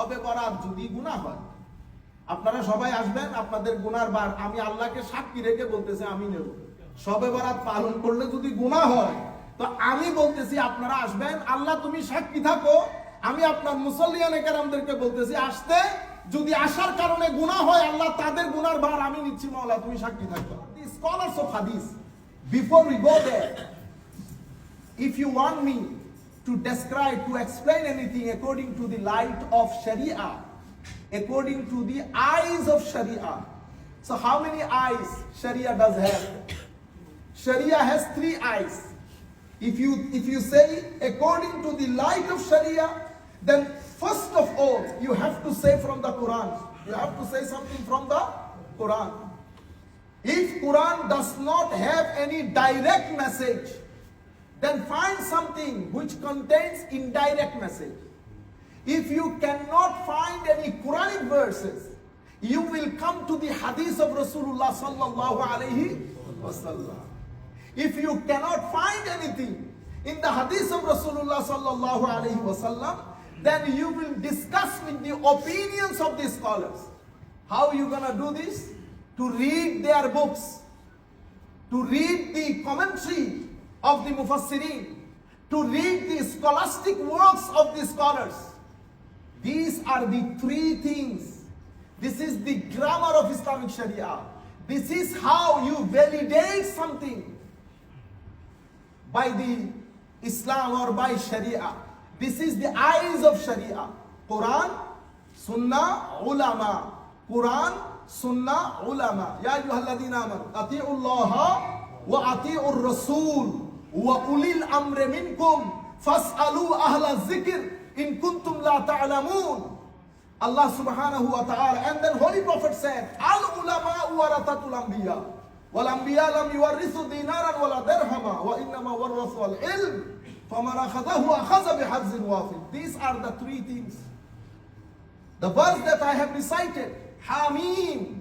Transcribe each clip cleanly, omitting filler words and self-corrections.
শবে বরাত যদি গুনাহ হয়, আপনারা সবাই আসবেন, আপনাদের গুনার বার আমি আল্লাহকে সাক্ষী রেখে বলতেছি আমি নেব। শবে বরাত পালন করলে যদি গুনাহ হয় তো আমি বলতেছি আপনারা আসবেন, আল্লাহ তুমি সাক্ষী থাকো, আমি আপনার মুসল্লিয়ানে কেরামদেরকে বলতেছি আসতে, যদি আসার কারণে গুনাহ হয় আল্লাহ তাদের গুনার ভার আমি নিচ্ছি, মাওলা তুমি সাক্ষী থাকো। The scholars of hadith, before we go there, if you want me to describe, to explain anything according to the light of Sharia, according to the eyes of Sharia, so how many eyes Sharia does have? Sharia has 3 eyes. If you say according to the light of Sharia, then first of all you have to say from the Quran. You have to say something from the Quran. If Quran does not have any direct message, then find something which contains indirect message. If you cannot find any Quranic verses, you will come to the hadith of Rasulullah sallallahu alaihi wasallam. If you cannot find anything in the hadith of Rasulullah sallallahu alaihi wasallam, then you will discuss with the opinions of the scholars. How are you gonna do this? To read their books, to read the commentary of the Mufassirin, to read the scholastic works of the scholars. These are the 3 things. This is the grammar of Islamic Sharia. This is how you validate something by the Islam or by Sharia. This is the eyes of Sharia. Quran, Sunnah, Ulama. Quran, Sunnah, Ulama. Ya ayyuhalladhina amanu ati'u Allah wa ati'u ar-rasul wa ulil amri minkum fas'alu ahla dhikr in kuntum la ta'lamun. Allah subhanahu wa ta'ala, and then Holy Prophet said, al ulama warathatul anbiya wal anbiya lam yuwarrithu dinaran wala dirhama wa innama warathu al ilm faman akhadahu akhadha bihadzin wafid. These are the 3 things. The verse that I have recited, Hamim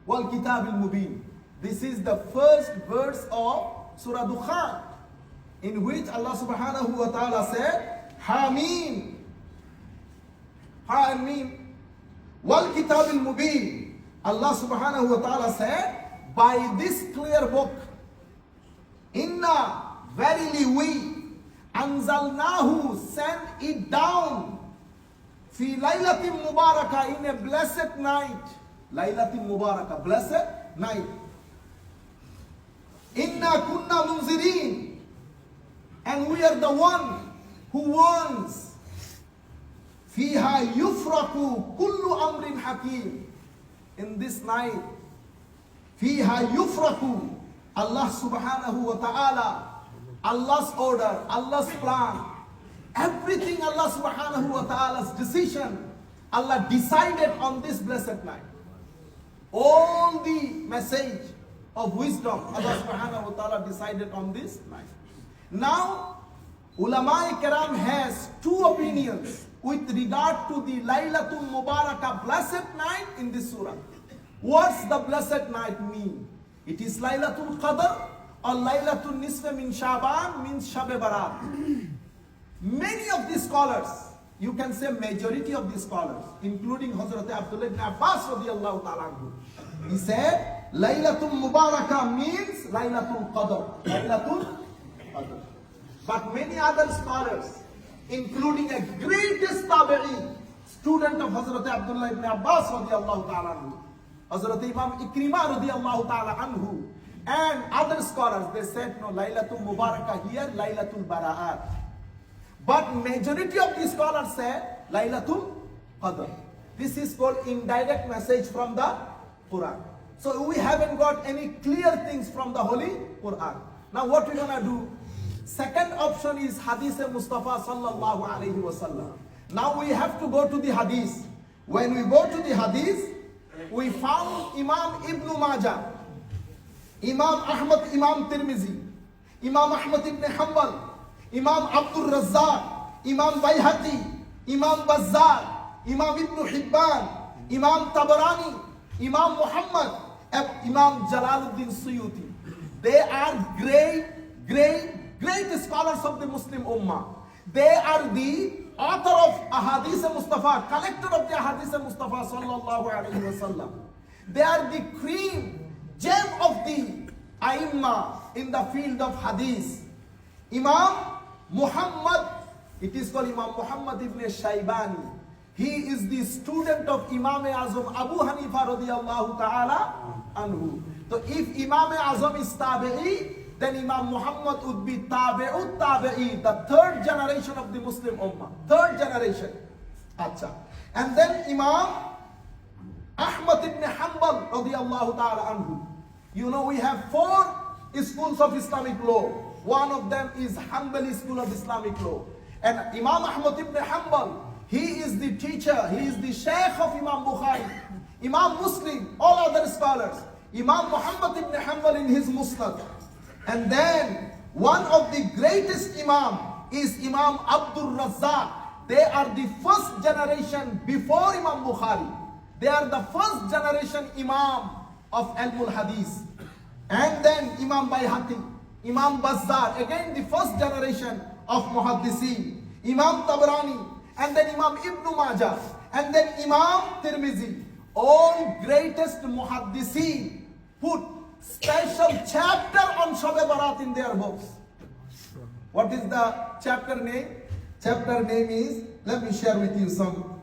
wal kitab al mubin, this is the first verse of Surah Dukhan, in which Allah subhanahu wa ta'ala said, Hamim, Hamim wal kitab al mubin. Allah subhanahu wa ta'ala said, by this clear book, inna, verily we, anzalnahu, send it down, fi laylatin mubarakah, in a blessed night. Laylatin mubarakah, blessed night. Inna kunna munzirin, and we are the one who warns. Fiha yufraku kullu amrin hakim. In this night, Fiha yufraku, Allah subhanahu wa ta'ala, Allah's order, Allah's plan, everything Allah subhanahu wa ta'ala's decision, Allah decided on this blessed night. All the message of wisdom, Allah subhanahu wa ta'ala decided on this night. Now, Ulama Kiram has 2 opinions with regard to the Laylatul Mubarakah, blessed night in this surah. What's the blessed night mean? It is Laylatul Qadr or Laylatul Nisfa min Shaban, means Shabe Barat. Many of the scholars, you can say majority of the scholars, including Hazrat Abdullah ibn Abbas radiyallahu ta'ala anhu, he said Laylatul Mubarakah means Laylatul Qadr, Laylatul Qadr. But many other scholars, including a greatest tabi'i, student of Hazrat Abdullah ibn Abbas radiyallahu ta'ala anhu, Hazrat Imam Ikrimah radiyallahu ta'ala anhu, and other scholars, they said no, Laylatul Mubarakah here, Laylatul Bara'at. But majority of the scholars said Laylatul Qadr. This is called indirect message from the Quran. So we haven't got any clear things from the Holy Quran. Now what we're gonna do? Second option is Hadith Mustafa sallallahu alaihi wasallam. Now we have to go to the Hadith. When we go to the Hadith, we found Imam Ibn Majah, Imam Ahmad, Imam Tirmizi, Imam Ahmad ibn Hanbal, Imam Abdul Razzaq, Imam Bayhaqi, Imam Bazzar, Imam Ibn Hibban, Imam Tabarani, Imam Muhammad, Imam Jalaluddin Suyuti. They are great scholars of the Muslim Ummah. They are the author of Ahadith Mustafa, collector of the Ahadith Mustafa sallallahu alaihi wasallam. They are the cream, gem of the Aimma in the field of Hadith. Imam Muhammad, it is called Imam Muhammad ibn Shaybani. He is the student of Imam Azam Abu Hanifa radiyallahu ta'ala anhu. So if Imam Azam is Tabi'i, then Imam Muhammad would be Tabi'ut Tabi'i, the third generation of the Muslim Ummah. Third generation. Acha. And then Imam Ahmad ibn Hanbal radiyallahu ta'ala anhu. You know, we have 4 schools of Islamic law. One of them is Hanbali school of Islamic law. And Imam Ahmad ibn Hanbal, he is the teacher, he is the Shaykh of Imam Bukhari, Imam Muslim, all other scholars. Imam Muhammad ibn Hanbal in his Musnad. And then one of the greatest Imam is Imam Abdul Razzaq. They are the first generation before Imam Bukhari. They are the first generation Imam of Ilmul Hadith. And then Imam Bayhaqi, Imam Bazzar, again the first generation of Muhaddisi, Imam Tabrani, and then Imam Ibn Majah, and then Imam Tirmizi. All greatest Muhaddisi put special chapter on Shab-e Barat in their books. What is the chapter name? Chapter name is, let me share with you some.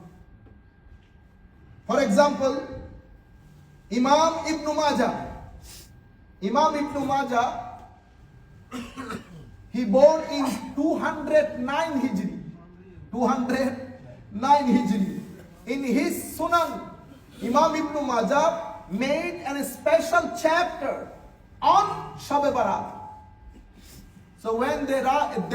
For example, Imam Ibn Majah. Imam Ibn Majah, he born in 209 Hijri. 209 Hijri. In his Sunan, Imam Ibn Majah made a special chapter on Shab-e Barat. So when they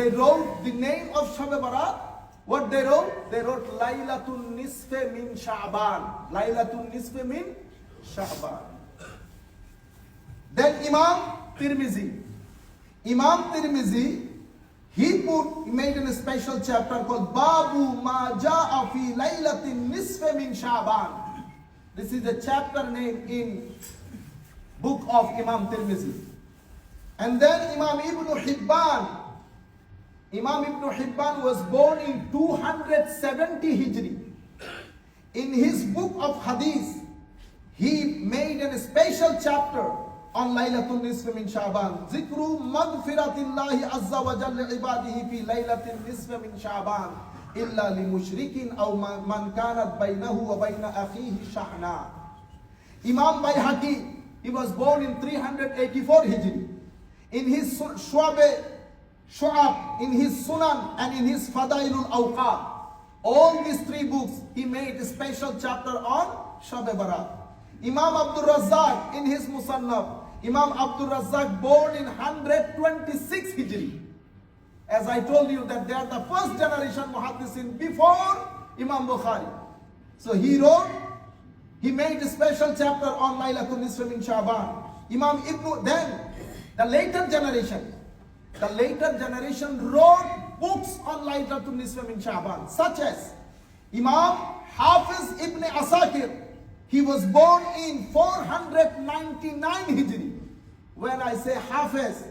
wrote the name of Shab-e Barat, what they wrote? They wrote Laylatul Nisfe min Sha'ban. Laylatul Nisfe min Sha'ban. Then Imam Tirmizi. Imam Tirmizi, he made a special chapter called Babu Ma Ja'a Fi Laylatin Nisfe min Sha'ban. This is the chapter name in book of Imam Tirmizi. And then Imam Ibn Hibban. Imam Ibn Hibban was born in 270 Hijri. In his book of Hadith, he made a special chapter on Laylatul Nisf min Sha'ban. Zikru maghfiratillahi azza wa jalla ibadihi fi Laylatul Nisf min Sha'ban. Illa li mushrikin aw man kanat baynahu wa bayna akhihi shahna. Imam Bayhaqi, he was born in 384 Hijri. In his Shu'ab, in his Sunan, and in his Fadailul Awqat, all these 3 books, he made a special chapter on Shab-e Barat. Imam Abdul Razzaq, in his Musannaf, Imam Abdul Razzaq born in 126 Hijri. As I told you that they are the first generation Muhaddisin before Imam Bukhari. So he made a special chapter on Laylatul Nisf min Sha'ban. Imam Ibn, then the later generation wrote books on Laylatul Nisf min Sha'ban, such as Imam Hafiz Ibn Asakir. He was born in 499 Hijri. When I say Hafiz,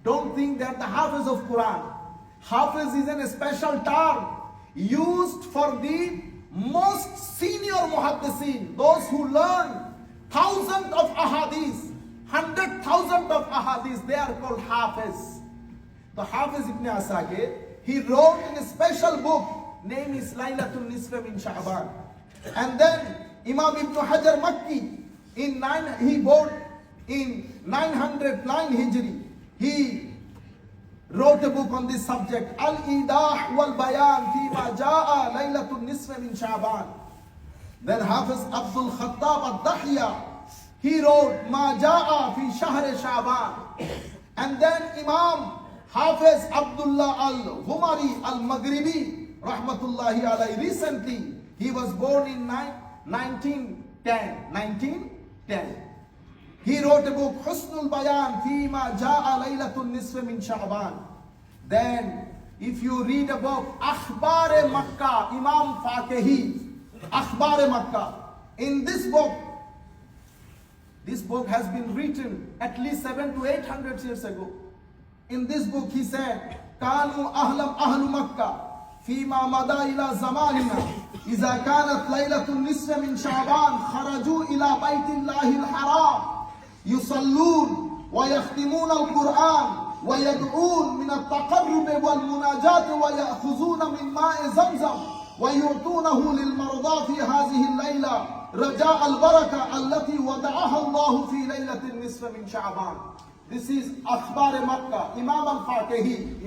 don't think that the Hafiz of Quran. Hafiz is a special term used for the most senior muhaddisin, those who learn thousands of ahadith, 100,000 of ahadith, they are called Hafiz. The Hafiz Ibn Asakir, he wrote in a special book, name is Laylatul Nisf min Sha'ban. And then Imam Ibn Hajar Makki, he born in 909 Hijri. He wrote a book on this subject, Al-Idah wal-Bayan Fima Ja'a Laylatul Nisf min Sha'ban. Then Hafiz Abdul Khattab al-Dahya, he wrote Ma Ja'a Fi Shahr Sha'ban. And then Imam Hafiz Abdullah al-Humari al-Maghribi, Rahmatullahi alayhi, recently, he was born in 1910. He wrote a book, Husnul Bayan Fima Ja'a Laylatul Nisf min Sha'ban. Then, if you read a book, Akhbar-e Makkah, Imam Faqihi, Akhbar-e Makkah. In this book has been written at least 700 to 800 years ago. In this book he said, Kanu ahlu Makkah, فيما مضى إلى زماننا إذا كانت ليلة النصف من شعبان خرجوا إلى بيت الله الحرام يصلون ويختمون القرآن ويدعون من التقرب والمناجاة ويأخذون من ماء زمزم ويعطونه للمرضى في هذه الليلة رجاء البركة التي وضعها الله في ليلة النصف من شعبان. This is Akhbar Makkah. Imam al-Faqihi,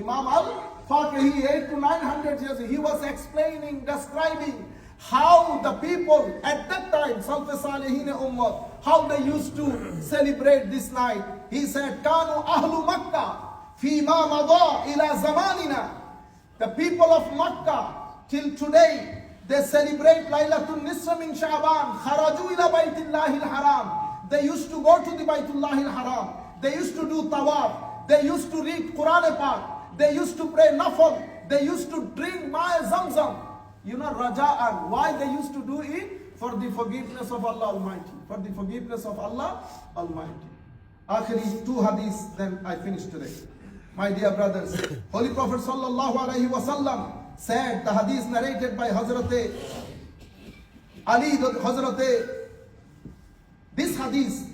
800 to 900 years, he was explaining, describing how the people at that time, Salaf Salihin Ummah, how they used to celebrate this night. He said, Kanu Ahlu Makkah, Fima Mada ila Zamanina. The people of Makkah, till today, they celebrate Laylatul Nisra min Sha'ban, Kharaju ila Baytillahi al-Haram. They used to go to the Baytullahi al-Haram. They used to do tawaf. They used to read Quran Pak. They used to pray nafal. They used to drink Ma'a Zamzam. You know, Raja'an. Why they used to do it? For the forgiveness of Allah Almighty. For the forgiveness of Allah Almighty. Akhiri 2 hadiths, then I finish today. My dear brothers, Holy Prophet Sallallahu Alaihi Wasallam said, the hadith narrated by Hazrat Ali, this hadith,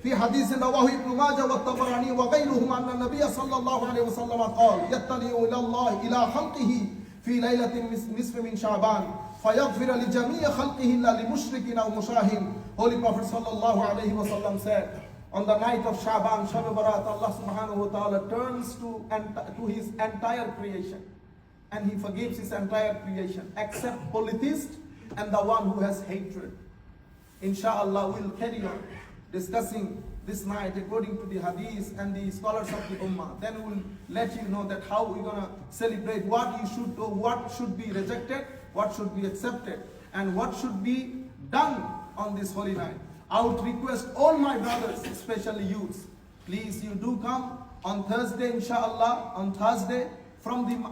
في حديث رواه ابن ماجه والطبراني وغيرهما أن النبي صلى الله عليه وسلم قال يطلع إلى الله إلى خلقه في ليلة نصف من شعبان فيغفر لجميع خلقه إلا لمشرك أو مشاهد. Holy Prophet صلى الله عليه وسلم said, on the night of Shaban, Shab Barat, Allah subhanahu wa ta'ala turns to his entire creation and he forgives his entire creation except polytheist and the one who has hatred. Inshallah, we'll carry on discussing this night according to the hadith and the scholars of the ummah. Then we'll let you know that how we're going to celebrate, what you should do, what should be rejected, what should be accepted, and what should be done on this holy night. I would request all my brothers, especially youths, please you do come on Thursday, inshallah. On Thursday,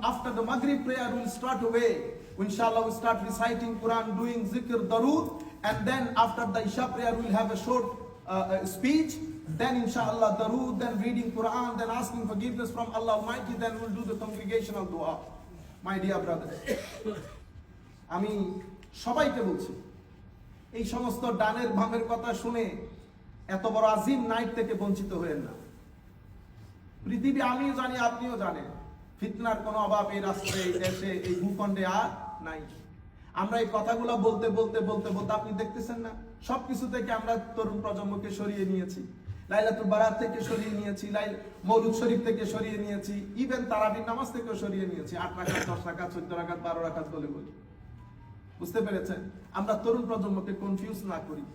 after the Maghrib prayer, we'll start away. Inshallah, we'll start reciting Quran, doing zikr, darood, and then after the Isha prayer, we'll have a short speech, then inshallah darood, then reading Quran, then asking forgiveness from Allah Almighty, then we'll do the congregational dua. My dear brothers, আমি সবাইকে বলছি, এই সমস্ত ডানের ভামের কথা শুনে এত বড় আজিম night থেকে বঞ্চিত হয়েন না। পৃথিবী আমিও জানি, আপনিও জানেন, ফিতনার কোনো অভাব এই রাষ্ট্রে, এই দেশে, এই ভূখণ্ডে আর নাই। আমরা এই কথাগুলো বলতে বলতে আপনি দেখতেছেন না, সবকিছু থেকে আমরা তরুণ প্রজন্মকে সরিয়ে নিয়েছি, লাইলাতুল বারাত থেকে সরিয়ে নিয়েছি, মৌলুদ শরীফ থেকে সরিয়ে নিয়েছি, ইভেন তারাবির নামাজ থেকেও সরিয়ে নিয়েছি। 8 রাকাত, 10 রাকাত, 14 রাকাত, 12 রাকাত বলে বলি। বুঝতে পেরেছেন? আমরা তরুণ প্রজন্মকে কনফিউজ না করি।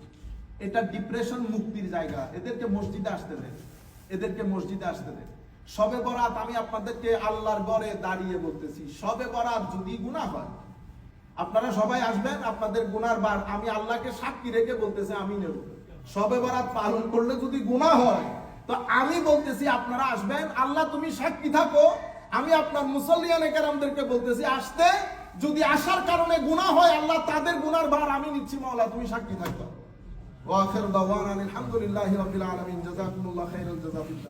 এটা ডিপ্রেশন মুক্তির জায়গা। এদেরকে মসজিদে আসতে দেন, এদেরকে মসজিদে আসতে দেন। শবে বরাত আমি আপনাদেরকে আল্লাহর ঘরে দাঁড়িয়ে বলতেছি, শবে বরাত যদি গুনাহ হয়, আপনারা সবাই আসবেন, আপনাদের গুনার বার আমি আল্লাহকে সাক্ষী রেখে বলতেছি আমি নেব। শবে বরাত পালন করলে যদি গুনাহ হয়, তো আমি বলতেছি আপনারা আসবেন, আল্লাহ তুমি সাক্ষী থাকো, আমি আপনার মুসল্লিয়ানে কেরামদেরকে বলতেছি আসতে, যদি আসার কারণে গুনাহ হয়, আল্লাহ তাদের গুনার ভার আমি নিচ্ছি, মাওলা তুমি সাক্ষী থাকো। ওয়া আখিরু দাওয়ানা আলহামদুলিল্লাহি রাব্বিল আলামিন। জাযাকুমুল্লাহু খাইরাল জাযা।